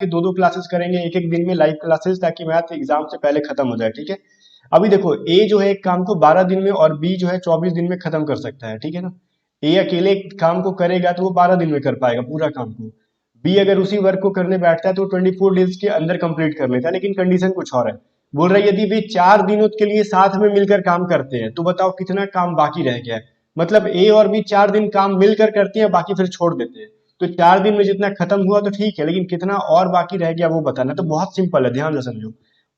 दो दो क्लासेस करेंगे एक एक दिन में लाइव क्लासेस, ताकि मैथ एग्जाम से पहले खत्म हो जाए। ठीक है, अभी देखो ए जो है एक काम को 12 दिन में और बी जो है 24 दिन में खत्म कर सकता है। ठीक है ना, ए अकेले काम को करेगा तो वो 12 दिन में कर पाएगा पूरा काम को। बी अगर उसी वर्क को करने बैठता है तो 24 डेज के अंदर कंप्लीट कर लेता है, लेकिन कंडीशन कुछ और है। बोल रहा है यदि वे 4 दिनों के लिए साथ में मिलकर काम करते हैं तो बताओ कितना काम बाकी रह गया है। मतलब ए और बी 4 दिन काम मिलकर करते हैं, बाकी फिर छोड़ देते हैं। तो 4 दिन में जितना खत्म हुआ तो ठीक है, लेकिन कितना और बाकी रह गया वो बताना। तो बहुत सिंपल है, ध्यान से समझो,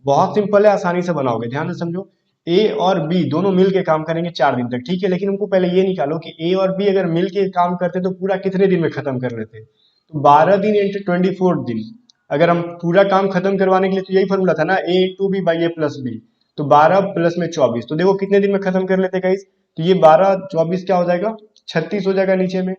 बहुत सिंपल है, आसानी से बनाओगे, ध्यान से समझो। ए और बी दोनों मिल के काम करेंगे 4 दिन तक, ठीक है, लेकिन उनको पहले ये निकालो कि ए और बी अगर मिल के काम करते तो पूरा कितने दिन में खत्म कर लेते। तो 12 दिन इंटू 24 दिन, अगर हम पूरा काम खत्म करवाने के लिए, तो यही फॉर्मूला था ना, a into b by a plus b. तो 12 प्लस में 24, तो देखो कितने दिन में खत्म कर लेते गाइस। तो ये 12 24 क्या हो जाएगा, 36 हो जाएगा नीचे में।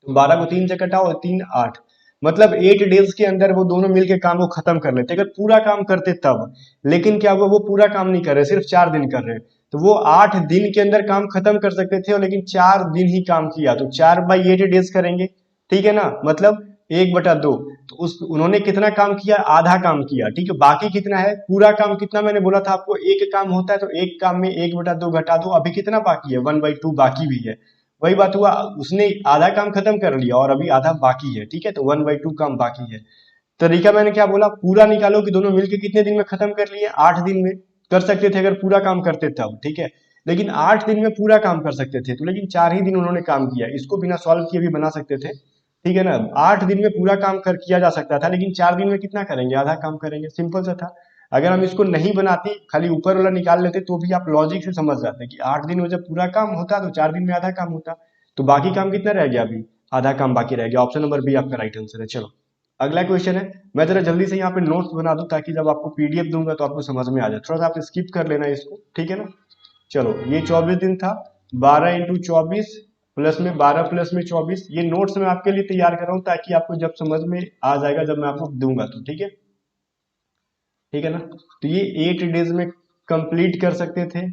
तो 12 को 3 से कटाओ और 3 8, मतलब 8 डेज के अंदर वो दोनों मिलके काम को खत्म कर लेते अगर पूरा काम करते तब। लेकिन क्या हुआ, वो पूरा काम नहीं कर रहे, सिर्फ 4 दिन कर रहे हैं। तो वो 8 दिन के अंदर काम खत्म कर सकते थे, और लेकिन 4 दिन ही काम किया, तो 4/8 डेज करेंगे। ठीक है ना, मतलब 1/2। तो उस उन्होंने कितना काम किया, आधा काम किया। ठीक है, बाकी कितना है, पूरा काम कितना, मैंने बोला था आपको एक काम होता है तो एक काम में 1/2 घटा दो, अभी कितना बाकी है, 1/2 बाकी भी है। वही बात हुआ, उसने आधा काम खत्म कर लिया और अभी आधा बाकी है। ठीक है, तो 1/2 काम बाकी है। तरीका मैंने क्या बोला, पूरा निकालो कि दोनों मिलकर कितने दिन में खत्म कर लिए, 8 दिन में कर सकते थे अगर पूरा काम करते तब। ठीक है, लेकिन 8 दिन में पूरा काम कर सकते थे, तो लेकिन 4 ही दिन उन्होंने काम किया। इसको बिना सॉल्व किए भी बना सकते थे। ठीक है ना, 8 दिन में पूरा काम कर किया जा सकता था, लेकिन 4 दिन में कितना करेंगे, आधा काम करेंगे, सिंपल सा था। अगर हम इसको नहीं बनाते, खाली ऊपर वाला निकाल लेते, तो भी आप लॉजिक से समझ जाते कि 8 दिन में जब पूरा काम होता तो 4 दिन में आधा काम होता। तो बाकी काम कितना रह गया, अभी आधा काम बाकी रह गया। ऑप्शन नंबर बी आपका राइट आंसर है। चलो अगला क्वेश्चन है, मैं जरा जल्दी से यहाँ पे नोट्स बना दूं, ताकि जब आपको पीडीएफ दूंगा तो आपको समझ में आ जाए। थोड़ा सा आप स्किप कर लेना इसको, ठीक है ना। चलो, ये 24 दिन था, 12 × 24 प्लस में 12 प्लस में 24, ये नोट्स मैं आपके लिए तैयार कर रहा हूँ ताकि आपको जब समझ में आ जाएगा, जब मैं आपको दूंगा तो। ठीक है, ठीक है ना। तो ये 8 डेज में कंप्लीट कर सकते थे।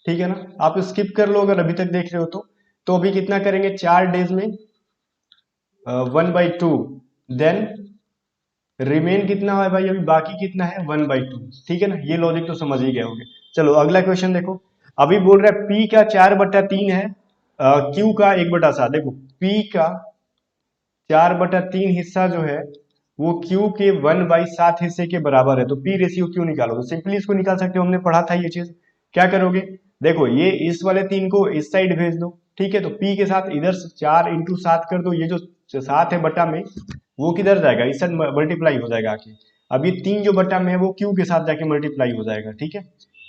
ठीक है ना, आप स्किप कर लो अगर अभी तक देख रहे हो तो। तो अभी कितना करेंगे, 4 डेज में 1/2, देन रिमेन कितना है भाई, अभी बाकी कितना है, 1/2। ठीक है ना, ये लॉजिक तो समझ ही गए होंगे। चलो अगला क्वेश्चन देखो, अभी बोल रहा है पी का 4/3 है, क्यू का 1/7। देखो पी का 4/3 हिस्सा जो है वो क्यू के 1/7 हिस्से के बराबर है। तो पी रेशियो क्यू निकालो, तो सिंपली इसको निकाल सकते हो, हमने पढ़ा था ये चीज। क्या करोगे, देखो ये इस वाले 3 को इस साइड भेज दो। ठीक है, तो पी के साथ इधर 4 × 7 कर दो, ये जो 7 है बटा में, वो किधर जाएगा, इस साइड मल्टीप्लाई हो जाएगा आके। अब ये 3 जो बटा में है वो क्यू के साथ जाके मल्टीप्लाई हो जाएगा। ठीक है,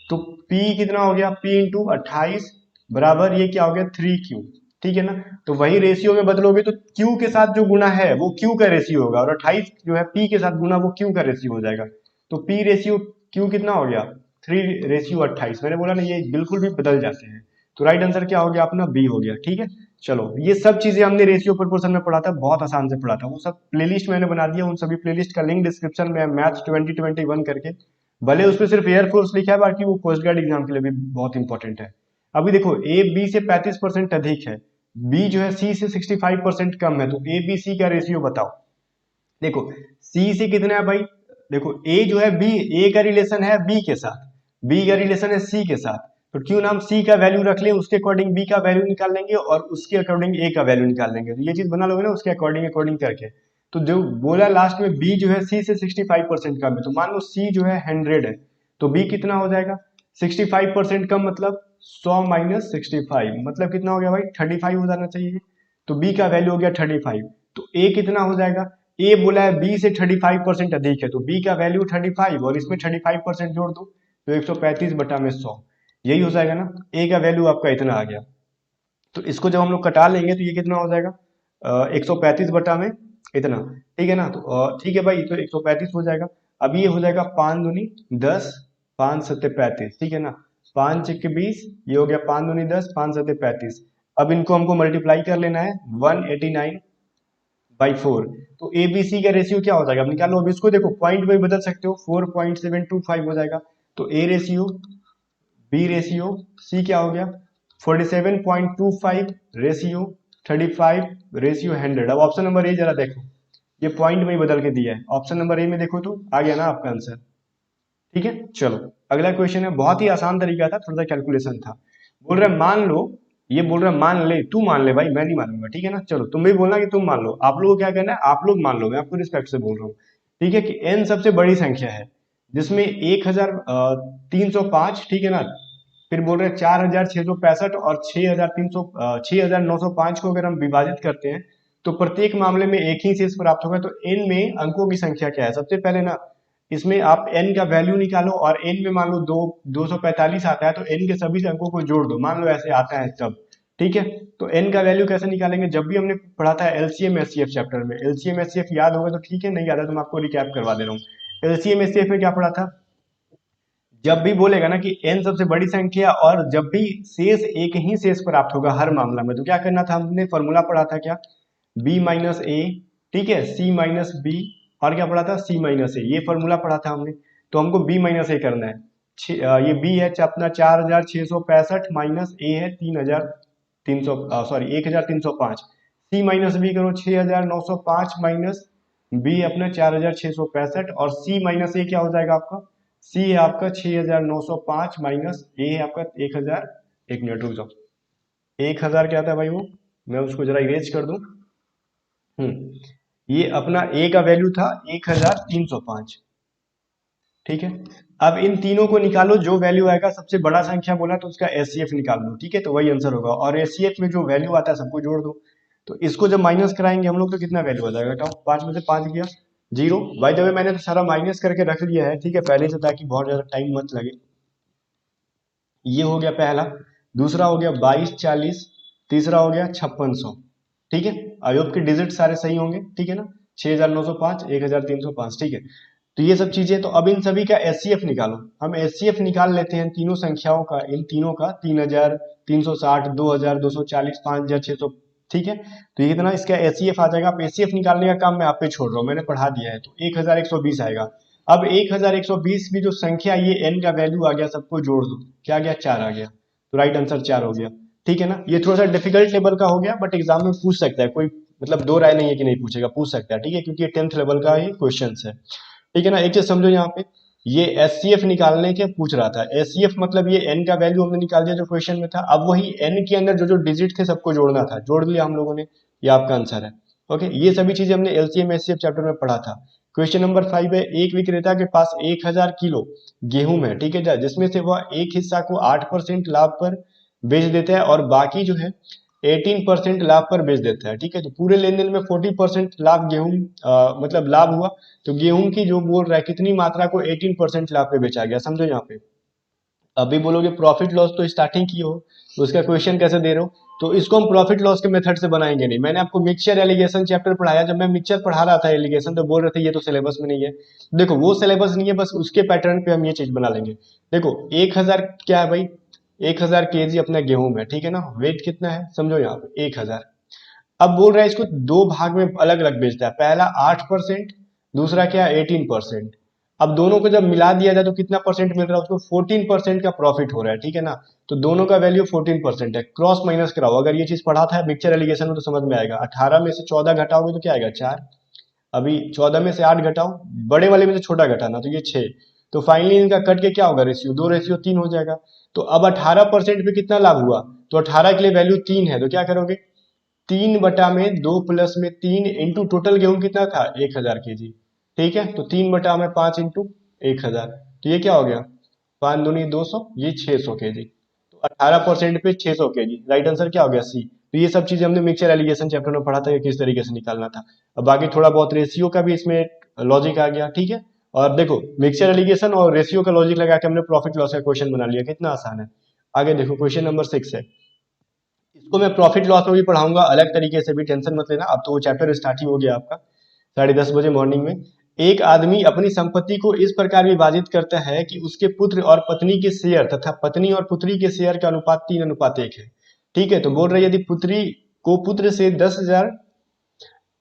तो P कितना हो गया, P × 28 बराबर ये क्या हो गया, 3Q। ठीक है ना, तो वही रेशियो में बदलोगे तो Q के साथ जो गुना है वो Q का रेशियो होगा, और 28 जो है P के साथ गुना वो Q का रेशियो हो जाएगा। तो P रेशियो Q कितना हो गया, 3/28। मैंने बोला ना ये बिल्कुल भी बदल जाते हैं। तो राइट आंसर क्या हो गया अपना, बी हो गया। ठीक है, चलो ये सब चीजें हमने रेशियो प्रोपोर्शन में पढ़ा था, बहुत आसान से पढ़ा था, वो सब प्लेलिस्ट मैंने बना दिया, उन सभी प्लेलिस्ट का लिंक डिस्क्रिप्शन में, मैथ्स 2021 करके। भले उसमें सिर्फ एयरफोर्स लिखा है, बाकी वो कोस्ट गार्ड एग्जाम के लिए भी बहुत इंपॉर्टेंट है। अभी देखो ए बी से 35% अधिक है, बी जो है सी से 65% कम है, तो ए बी सी का रेशियो बताओ। देखो सी से कितना है भाई, देखो ए जो है बी, ए का रिलेशन है बी के साथ, बी का रिलेशन है सी के साथ, तो क्यों नाम सी का वैल्यू रख लें, उसके अकॉर्डिंग बी का वैल्यू निकाल लेंगे और उसके अकॉर्डिंग ए का वैल्यू निकाल लेंगे। तो ये चीज बना लोगे ना उसके अकॉर्डिंग अकॉर्डिंग करके। तो जो बोला लास्ट में बी जो है सी से 65% कम है, तो मान लो सी जो है 100 है, तो बी कितना हो जाएगा, 65% कम मतलब 100 - 65, मतलब कितना हो गया भाई, 35 हो जाना चाहिए। तो बी का वैल्यू हो गया 35। तो ए कितना हो जाएगा, ए बोला है बी से 35% अधिक है, तो बी का वैल्यू 35 और इसमें 35% जोड़ दो, तो 135/100, यही हो जाएगा ना। ए का वैल्यू आपका इतना आ गया। तो इसको जब हम लोग कटा लेंगे तो ये कितना हो जाएगा, 135 बटा में इतना। ठीक है ना, तो ठीक है भाई, तो 135 हो जाएगा। अब ये हो जाएगा 5 दूनी 10, 5 सत्ते 35। ठीक है ना, 5 × 20, ये हो गया 5 दूनी 10, 5 सत्ते 35। अब इनको हमको मल्टीप्लाई कर लेना है, 189/4। तो ए बी सी का रेशियो क्या हो जाएगा, अब निकालो। अब इसको देखो पॉइंट में बदल सकते हो, 4.725 हो जाएगा। तो ए रेशियो, बी रेशियो, सी क्या हो गया, 47.25 रेशियो 35 रेशियो 100। अब ऑप्शन नंबर ए जरा देखो, ये पॉइंट में ही बदल के दिया है। ऑप्शन नंबर ए में देखो तो आ गया ना आपका आंसर। ठीक है, चलो अगला क्वेश्चन है, बहुत ही आसान तरीका था, थोड़ा सा कैलकुलेशन था। बोल रहा है मान लो, ये बोल रहा है मान ले, तू मान ले भाई, मैं नहीं मानूंगा, ठीक है ना। चलो तुम भी बोलना कि तुम मान लो, आप लोगों को क्या करना है, आप लोग मान लो, मैं आपको रिस्पेक्ट से बोल रहा हूँ। ठीक है, कि n सबसे बड़ी संख्या है जिसमें 1305, ठीक है ना। फिर बोल रहे हैं 4665 और 6905 को अगर हम विभाजित करते हैं तो प्रत्येक मामले में एक ही शेष प्राप्त होगा। तो n में अंकों की संख्या क्या है, सबसे पहले ना इसमें आप n का वैल्यू निकालो, और n में मान लो 245 आता है तो n के सभी अंकों को जोड़ दो, मान लो ऐसे आता है तब। ठीक है, तो n का वैल्यू कैसे निकालेंगे, जब भी हमने पढ़ा था एलसीएम एचसीएफ चैप्टर में, एलसीएम एचसीएफ याद होगा तो ठीक है, नहीं याद है तो मैं आपको रिकैप करवा दे रहा हूँ। एलसीएम एचसीएफ में क्या पढ़ा था, जब भी बोलेगा ना कि n सबसे बड़ी संख्या और जब भी शेष एक ही शेष प्राप्त होगा हर मामला में, तो क्या करना था, हमने फॉर्मूला पढ़ा था क्या, b माइनस ए, ठीक है, c माइनस बी, और क्या पढ़ा था, c माइनस ए, ये फॉर्मूला पढ़ा था हमने। तो हमको b माइनस ए करना है। ये b है अपना 4665 माइनस ए है 3300, सॉरी 1305, c माइनस बी करो 6905 माइनस बी अपना 4665, और c माइनस ए क्या हो जाएगा आपका, सी है आपका 6905 माइनस ए है आपका 1000, एक मिनट रुक जाओ, 1000 क्या था भाई वो, मैं उसको जरा इरेज कर दूं। ये अपना ए का वैल्यू था 1305। ठीक है, अब इन तीनों को निकालो, जो वैल्यू आएगा सबसे बड़ा संख्या बोला तो उसका एचसीएफ निकाल लो, ठीक है, तो वही आंसर होगा। और एचसीएफ में जो वैल्यू आता है सबको जोड़ दो, तो इसको जब माइनस कराएंगे हम लोग तो कितना वैल्यू आ जाएगा, बताओ, 5 में से 5 गया 0। बाय द वे मैंने तो सारा माइनस करके रख लिया है, ठीक है, पहले से, ताकि बहुत ज्यादा टाइम मत लगे। ये हो गया पहला, दूसरा हो गया 2240, तीसरा हो गया 5600। ठीक है, आई होप के डिजिट सारे सही होंगे, ठीक है ना, 6905, 1305, ठीक है। तो ये सब चीजें, तो अब इन सभी का एचसीएफ निकालो, हम एचसीएफ निकाल लेते हैं तीनों संख्याओं का, इन तीनों का, 3360, 2240, 5600, ठीक है। तो ये कितना इसका एचसीएफ आ जाएगा। आप एचसीएफ निकालने का काम मैं आप पे छोड़ रहा हूँ, मैंने पढ़ा दिया है, तो 1120 आएगा। अब 1120 भी जो संख्या, ये n का वैल्यू आ गया, सबको जोड़ दो, क्या आ गया, 4 आ गया, तो राइट आंसर 4 हो गया। ठीक है ना, ये थोड़ा सा डिफिकल्ट लेवल का हो गया, बट एग्जाम में पूछ सकता है कोई, मतलब दो राय नहीं है कि नहीं पूछेगा, पूछ सकता है, ठीक है, क्योंकि ये 10th लेवल का ही क्वेश्चन है। ठीक है ना, एक चीज समझो यहाँ पे, ये एचसीएफ निकालने के पूछ रहा था, एचसीएफ मतलब ये n का वैल्यू हमने निकाल दिया जो क्वेश्चन में था, अब वही n के अंदर जो जो डिजिट थे सबको जोड़ना था, जोड़ लिया हम लोगों ने, ये आपका आंसर है। ओके, ये सभी चीजें हमने एलसीएम एचसीएफ चैप्टर में पढ़ा था। क्वेश्चन नंबर 5 है, एक विक्रेता के पास 1000 किलो गेहूं है, ठीक है, जिसमें से वह एक हिस्सा को 8% लाभ पर बेच देता है और बाकी जो है 18% लाभ पर बेच देता है। ठीक है, तो पूरे लेन देन में 40% लाभ गेहूं, मतलब लाभ हुआ, तो गेहूं की जो बोल रहा है कितनी मात्रा को 18% लाभ पे बेचा गया, समझो यहाँ पे। अभी बोलोगे प्रॉफिट लॉस तो स्टार्टिंग की हो, तो उसका क्वेश्चन कैसे दे रहे हो, तो इसको हम प्रॉफिट लॉस के मेथड से बनाएंगे नहीं। मैंने आपको मिक्सचर एलिगेशन चैप्टर पढ़ाया, जब मैं मिक्सचर पढ़ा रहा था एलिगेशन, तो बोल रहे थे ये तो सिलेबस में नहीं है। देखो वो सिलेबस नहीं है, बस उसके पैटर्न पे हम ये चीज बना लेंगे। देखो 1000 क्या है भाई, 1000 केजी अपना गेहूं में, ठीक है ना, वेट कितना है समझो यहाँ पे 1000। अब बोल रहा है इसको दो भाग में अलग अलग बेचता है, पहला 8%, दूसरा क्या 18%। अब दोनों को जब मिला दिया जाए तो कितना परसेंट मिल रहा है उसको, 14% का प्रॉफिट हो रहा है, ठीक है ना। तो दोनों का वैल्यू 14% है, क्रॉस माइनस कराओ, अगर ये चीज पढ़ा था मिक्सचर एलिगेशन में तो समझ में आएगा। 18 में से 14 घटाओगे तो क्या आएगा 4, अभी 14 में से 8 घटाओ, बड़े वाले में से छोटा घटाना, तो ये 6, तो फाइनली इनका कट के क्या होगा, रेशियो 2:3 हो जाएगा। तो अब 18% पे कितना लाभ हुआ, तो 18 के लिए वैल्यू 3 है, तो क्या करोगे, 3/2 + 3 इंटू टोटल गेहूं कितना था 1000 केजी, ठीक है, तो 3/5 इंटू 1000, तो ये क्या हो गया 5 दूनी 200, ये 600 केजी, तो 18% पे 600 केजी, राइट आंसर क्या हो गया सी। तो ये सब चीजें हमने मिक्सचर एलिगेशन चैप्टर में पढ़ा था कि किस तरीके से निकालना था। अब बाकी थोड़ा बहुत रेशियो का भी इसमें लॉजिक आ गया, ठीक है। और देखो मिक्सचर एलिगेशन और रेशियो का लॉजिक लगा के हमने प्रॉफिट लॉस का क्वेश्चन बना लिया, कितना आसान है। आगे देखो क्वेश्चन नंबर 6 है, इसको मैं प्रॉफिट लॉस में भी पढ़ाऊंगा अलग तरीके से भी, टेंशन मत लेना, अब तो वो चैप्टर स्टार्ट ही हो गया आपका 10:30 बजे मॉर्निंग में। एक आदमी अपनी संपत्ति को इस प्रकार विभाजित करता है कि उसके पुत्र और पत्नी के शेयर तथा पत्नी और पुत्री के शेयर का अनुपात 3:1 है। ठीक है, तो बोल रहे यदि पुत्री को पुत्र से 10,000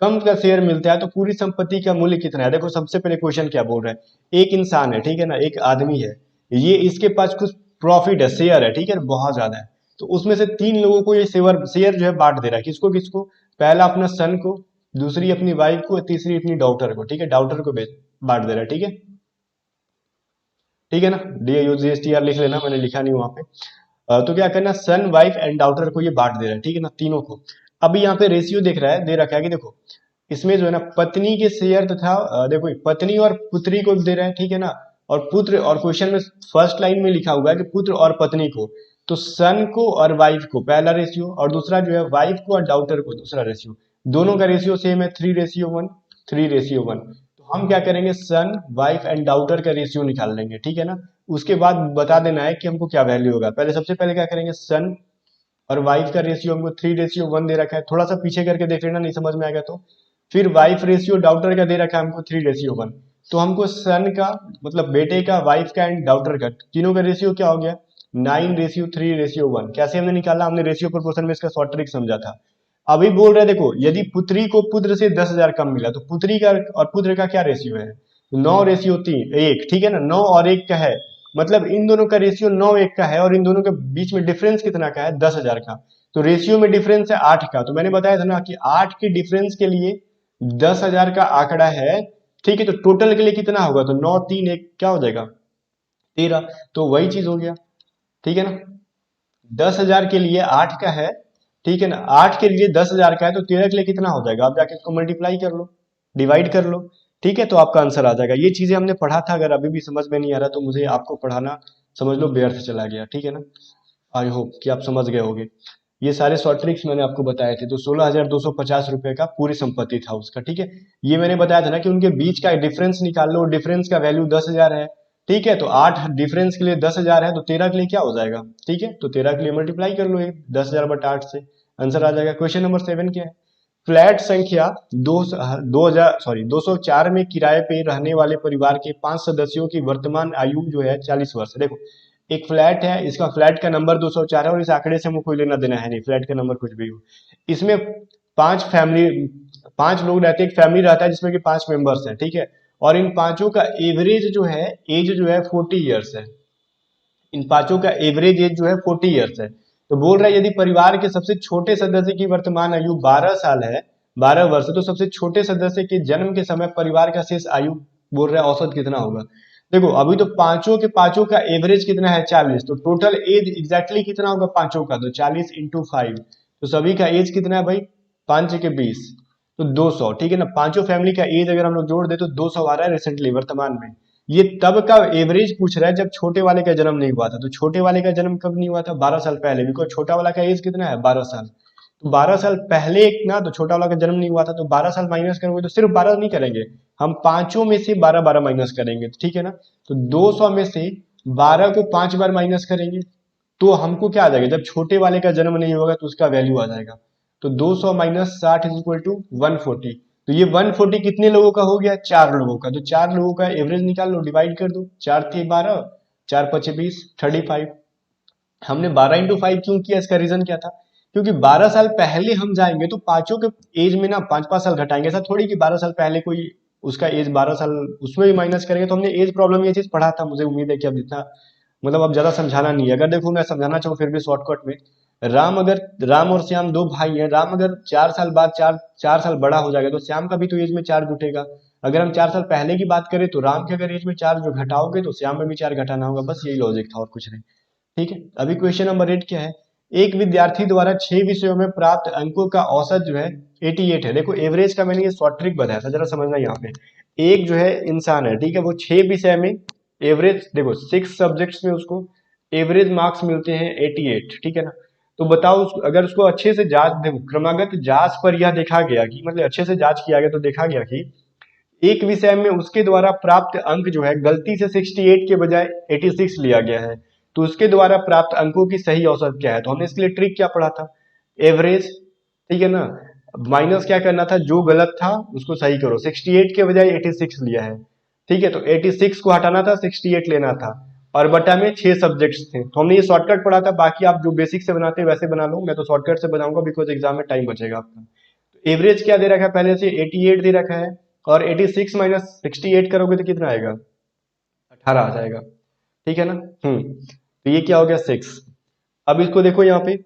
कम का शेयर मिलता है तो पूरी संपत्ति का मूल्य कितना है। देखो सबसे पहले क्वेश्चन क्या बोल रहा है, एक इंसान है, ठीक है ना, एक आदमी है, ये इसके पास कुछ प्रॉफिट है, शेयर है, ठीक है, बहुत ज्यादा है, तो उसमें से 3 लोगों को ये शेयर शेयर जो है बांट दे रहा है, किसको किसको, पहला अपना सन को, दूसरी अपनी वाइफ को, तीसरी अपनी डॉटर को, ठीक है, डॉटर को बांट दे रहा है, ठीक है, ठीक है ना, DAUGSTR लिख लेना, मैंने लिखा नहीं वहां पे। तो क्या करना, सन वाइफ एंड डॉटर को ये बांट दे रहा है, ठीक है ना, तीनों को। अभी यहाँ पे रेशियो देख रहा है, दे रखा है कि देखो इसमें जो है ना पत्नी के शेयर तथा देखो पत्नी और पुत्री को दे रहा है, ठीक है ना, और पुत्र, और क्वेश्चन में फर्स्ट लाइन में लिखा हुआ है कि पुत्र और पत्नी को, तो सन को और वाइफ को पहला रेशियो, और दूसरा जो है वाइफ को और डॉटर को दूसरा रेशियो, दोनों का रेशियो सेम है 3:1, 3:1। तो हम क्या करेंगे, सन वाइफ एंड डॉटर का रेशियो निकाल लेंगे, ठीक है ना। उसके बाद बता देना है कि हमको क्या वैल्यू होगा। पहले सबसे पहले क्या करेंगे, सन और वाइफ का रेशियो हमको 3:1 दे रखा है, थोड़ा सा पीछे करके देख लेना, नहीं समझ में आएगा तो। फिर वाइफ रेशियो डॉटर का दे रखा है हमको 3:1, तो हमको सन का मतलब बेटे का, वाइफ का एंड डॉटर का, तीनों का रेशियो क्या हो गया, 9:3:1। कैसे हमने निकाला, हमने रेशियो प्रोपोर्शन में इसका शॉर्ट ट्रिक समझा था। अभी बोल रहे हैं देखो, यदि पुत्री को पुत्र से 10,000 कम मिला तो पुत्री का और पुत्र का क्या रेशियो है, 9:3:1, ठीक है ना, 9 और 1 का है, मतलब इन दोनों का रेशियो 9:1 का है, और इन दोनों के बीच में डिफरेंस कितना का है, 10,000 का। तो रेशियो में डिफरेंस है 8 का, तो मैंने बताया था ना कि 8 के डिफरेंस के लिए 10,000 का आंकड़ा है, ठीक है। तो टोटल के लिए कितना होगा, तो 9, 3, 1 क्या हो जाएगा, 13। तो वही चीज हो गया, ठीक है ना। 10,000 के लिए 8 का है, ठीक है ना, 8 के लिए 10,000 का है, तो 13 के लिए कितना हो जाएगा, आप जाके इसको मल्टीप्लाई कर लो, डिवाइड कर लो, ठीक है, तो आपका आंसर आ जाएगा। ये चीजें हमने पढ़ा था, अगर अभी भी समझ में नहीं आ रहा तो मुझे आपको पढ़ाना समझ लो व्यर्थ चला गया, ठीक है ना। आई होप कि आप समझ गए होंगे। ये सारे शॉर्ट ट्रिक्स मैंने आपको बताए थे। तो 16,250 रुपए का पूरी संपत्ति था उसका, ठीक है। ये मैंने बताया था ना कि उनके बीच का डिफरेंस निकाल लो, डिफरेंस का वैल्यू 10,000 है, ठीक है। तो 8 डिफरेंस के लिए 10,000 है, तो 13 के लिए क्या हो जाएगा, ठीक है, तो 13 के लिए मल्टीप्लाई कर लो, 10,000/8 से आंसर आ जाएगा। क्वेश्चन नंबर 7 क्या है, फ्लैट संख्या 204 में किराए पे रहने वाले परिवार के 5 सदस्यों की वर्तमान आयु जो है 40 वर्ष है। देखो एक फ्लैट है, इसका फ्लैट का नंबर 204 है, और इस आंकड़े से हमको कोई लेना देना है नहीं, फ्लैट का नंबर कुछ भी हो। इसमें पांच लोग रहते हैं, एक फैमिली रहता है जिसमें कि 5 मेंबर्स हैं, ठीक है। और इन पांचों का एवरेज जो है, एज जो है 40 ईयर्स है। इन पांचों का एवरेज एज जो है 40 ईयर्स है। तो बोल रहा है यदि परिवार के सबसे छोटे सदस्य की वर्तमान आयु 12 साल है, 12 वर्ष है, तो सबसे छोटे सदस्य के जन्म के समय परिवार का शेष आयु बोल रहा है औसत कितना होगा। देखो अभी तो पांचों का एवरेज कितना है 40, तो टोटल एज एग्जैक्टली कितना होगा पांचों का, तो 40 इंटू 5, तो सभी का एज कितना है भाई, 5 के 20, तो 200, ठीक है ना। पांचों फैमिली का एज अगर हम लोग जोड़ दे तो 200 आ रहा है रिसेंटली वर्तमान में। ये तब का एवरेज पूछ रहा है जब छोटे वाले का जन्म नहीं हुआ था, तो छोटे वाले का जन्म कब नहीं हुआ था, 12 साल पहले, बिकॉज छोटा वाला का एज कितना है 12 साल, तो 12 साल पहले एक ना, तो छोटा वाला का जन्म नहीं हुआ था, तो 12 साल माइनस करोगे तो सिर्फ 12 नहीं करेंगे, हम पांचों में से 12 12 माइनस करेंगे, ठीक है ना। तो 200 में से 12 को 5 बार माइनस करेंगे, तो हमको क्या आ जाएगा, जब छोटे वाले का जन्म नहीं होगा तो उसका वैल्यू आ जाएगा। तो 200 माइनस 60 इज इक्वल टू 140। तो ये 140 कितने लोगों का हो गया, 4 लोगों का। तो 4 लोगों का एवरेज निकाल लो, डिवाइड कर दो, 4 थे 12, 4 5 20, 35। हमने 12 इंटू 5 क्यों किया, इसका रीजन क्या था, क्योंकि 12 साल पहले हम जाएंगे तो पांचों के एज में ना 5 5 साल घटाएंगे, ऐसा थोड़ी कि 12 साल पहले कोई उसका एज 12 साल उसमें भी माइनस करेंगे। तो हमने एज प्रॉब्लम ये चीज पढ़ा था, मुझे उम्मीद है कि अब जितना मतलब अब ज्यादा समझाना नहीं है। अगर देखो मैं समझाना चाहूँ फिर भी शॉर्टकट में, राम और श्याम दो भाई हैं, राम अगर 4 साल बाद 4 साल बड़ा हो जाएगा तो श्याम का भी तो एज में 4 जुटेगा। अगर हम 4 साल पहले की बात करें तो राम के अगर एज में 4 जो घटाओगे तो श्याम में भी 4 घटाना होगा, बस यही लॉजिक था और कुछ नहीं, ठीक है। अभी क्वेश्चन नंबर 8 क्या है, एक विद्यार्थी द्वारा 6 विषयों में प्राप्त अंकों का औसत जो है 88 है। देखो एवरेज का मैंने ये शॉर्ट ट्रिक बताया था, जरा समझना यहाँ पे। एक जो है इंसान है, ठीक है, वो 6 विषय में एवरेज, देखो 6 सब्जेक्ट्स में उसको एवरेज मार्क्स मिलते हैं 88, ठीक है ना। तो बताओ अगर उसको अच्छे से जांच, देखो क्रमागत जांच पर यह देखा गया कि मतलब अच्छे से जांच किया गया तो देखा गया कि एक विषय में उसके द्वारा प्राप्त अंक जो है गलती से 68 के बजाय 86 लिया गया है, तो उसके द्वारा प्राप्त अंकों की सही औसत क्या है। तो हमने इसके लिए ट्रिक क्या पढ़ा था, एवरेज, ठीक है ना, माइनस क्या करना था, जो गलत था उसको सही करो, 68 के बजाय 86 लिया है, ठीक है, तो 86 को हटाना था, 68 लेना था, और बटा में 6 सब्जेक्ट्स थे। तो हमने ये शॉर्टकट पढ़ा था, बाकी आप जो बेसिक से बनाते हैं वैसे बना लो, मैं तो शॉर्टकट से बनाऊंगा बिकॉज एग्जाम में टाइम बचेगा आपका। एवरेज क्या दे रखा है पहले से, 88 दे रखा है, और 86 माइनस 68 करोगे तो कितना आएगा, 18 आ जाएगा, ठीक है ना। तो ये क्या हो गया 6। अब इसको देखो यहाँ पे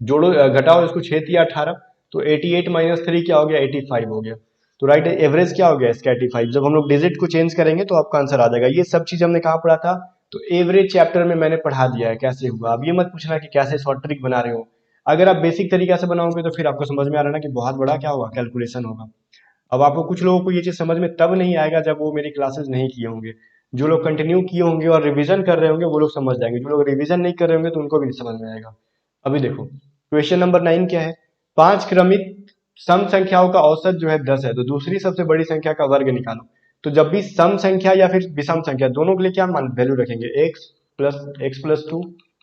जोड़ो, घटाओ इसको, 6 या 18, तो 88 माइनस 3 क्या हो गया, 85 हो गया। तो राइट एवरेज क्या हो गया इसका 85। जब हम लोग डिजिट को चेंज करेंगे तो आपका आंसर आ जाएगा। ये सब चीज हमने कहाँ पढ़ा था, तो एवरेज चैप्टर में मैंने पढ़ा दिया है कैसे हुआ। अब ये मत पूछना कि कैसे शॉर्ट ट्रिक बना रहे हो। अगर आप बेसिक तरीका से बनाओगे तो फिर आपको समझ में आ रहा है ना कि बहुत बड़ा क्या होगा, कैलकुलेशन होगा। अब आपको कुछ लोगों को ये चीज समझ में तब नहीं आएगा जब वो मेरी क्लासेस नहीं किए होंगे। जो लोग कंटिन्यू किए होंगे और रिवीजन कर रहे होंगे वो लोग समझ जाएंगे, जो लोग रिवीजन नहीं कर रहे होंगे तो उनको भी नहीं समझ में आएगा। अभी देखो क्वेश्चन नंबर 9 क्या है, पांच क्रमिक सम संख्याओं का औसत जो है 10 है, तो दूसरी सबसे बड़ी संख्या का वर्ग निकालो। तो जब भी सम संख्या या फिर विषम संख्या दोनों के लिए क्या मान वैल्यू रखेंगे, x+2।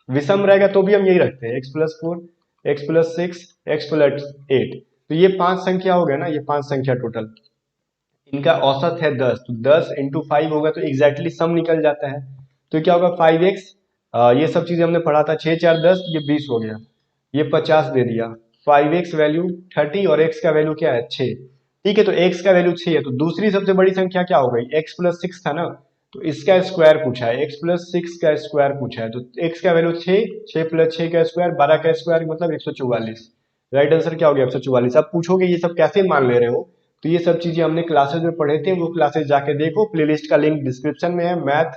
विषम रहेगा तो भी हम यही रखते हैं x+4, x+6, x+8। तो ये पांच संख्या हो गया ना, ये पांच संख्या टोटल, इनका औसत है 10, तो 10 इंटू 5 होगा तो एग्जैक्टली सम निकल जाता है। तो क्या होगा 5x, ये सब चीजें हमने पढ़ा था, 6 4 10, ये 20 हो गया, ये 50 दे दिया। 5x वैल्यू 30 और x का वैल्यू क्या है 6। ठीक है, तो x का वैल्यू 6 है, तो दूसरी सबसे बड़ी संख्या क्या हो गई, x+6 था ना, तो इसका स्क्वायर पूछा है, x+6 का स्क्वायर पूछा है, तो x का वैल्यू 6, 6+6 का स्क्वायर 12 का स्क्वायर मतलब 144। राइट आंसर क्या हो गया 144। अब पूछोगे ये सब कैसे मान ले रहे हो, तो ये सब चीजें हमने क्लासेस में पढ़े थे, वो क्लासेस जाके देखो, प्लेलिस्ट का लिंक डिस्क्रिप्शन में है, मैथ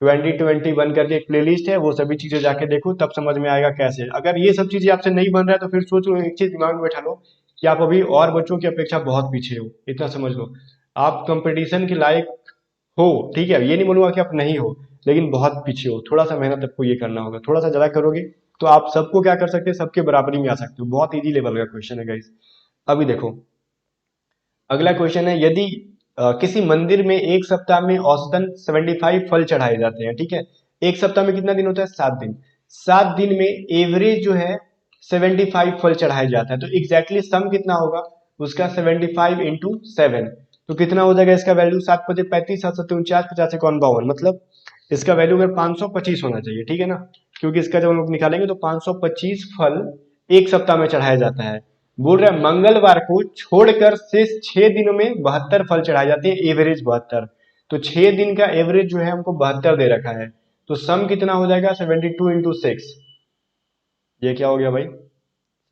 2021 करके एक प्लेलिस्ट है, वो सभी चीजें जाके देखो तब समझ में आएगा कैसे। अगर ये सब चीजें आपसे नहीं बन रहा है तो फिर सोच लो, एक चीज दिमाग में बैठा लो कि आप अभी और बच्चों की अपेक्षा बहुत पीछे हो, इतना समझ लो। आप कंपटीशन के लायक हो, ठीक है, ये नहीं बोलूंगा कि आप नहीं हो, लेकिन बहुत पीछे हो। थोड़ा सा मेहनत आपको ये करना होगा, थोड़ा सा ज्यादा करोगे तो आप सबको क्या कर सकते हैं, सबके बराबरी में आ सकते हो। बहुत इजी लेवल का क्वेश्चन है गाइस। अभी देखो अगला क्वेश्चन है, यदि किसी मंदिर में एक सप्ताह में औसतन 75 फल चढ़ाए जाते हैं, ठीक है, एक सप्ताह में कितना दिन होता है, 7 दिन। 7 दिन में एवरेज जो है 75 फल चढ़ाए जाता है, तो एग्जैक्टली सम कितना होगा उसका, 75 इंटू 7, तो कितना हो जाएगा इसका वैल्यू, 7 पचे 35, 7 सत्ते 49, 50 कौन 52, मतलब इसका वैल्यू अगर 525 होना चाहिए, ठीक है ना, क्योंकि इसका जब हम लोग निकालेंगे तो 525 फल एक सप्ताह में चढ़ाया जाता है। बोल रहा है मंगलवार को छोड़कर शेष 6 दिनों में 72 फल चढ़ाए जाते हैं, एवरेज 72। तो 6 दिन का एवरेज जो है हमको 72 दे रखा है, तो सम कितना हो जाएगा 72 इंटू 6। ये क्या हो गया भाई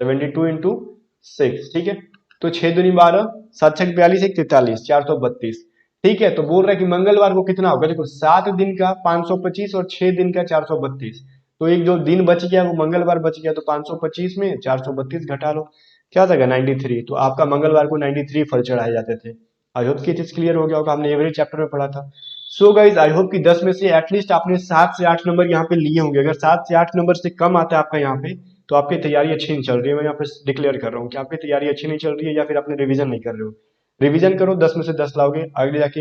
72 इंटू 6, ठीक है। तो 6 दूनी 12, 7 6 42, 1 43, 432। ठीक है, तो बोल रहा है कि मंगलवार को कितना होगा, देखो 7 दिन का 525 और 6 दिन का 432, तो एक जो दिन बच गया वो मंगलवार बच गया, तो 525 में 432 घटा लो, क्या आ जाएगा 93। तो आपका मंगलवार को 93 फल चढ़ाए जाते थे। आई होप कि चीज क्लियर हो गया होगा, हमने एवरेज चैप्टर में पढ़ा था। सो गाइज आई होप कि 10 में से एटलीस्ट आपने 7 से 8 नंबर यहाँ पे लिए होंगे। अगर 7 से 8 नंबर से कम आता है आपका यहाँ पे, तो आपकी तैयारी अच्छी नहीं चल रही है। मैं यहाँ पे डिक्लेयर कर रहा हूँ कि आपकी तैयारी अच्छी नहीं चल रही है, या फिर आपने रिवीजन नहीं कर रहे हो। रिवीजन करो, 10 में से 10 लाओगे, आगे जाके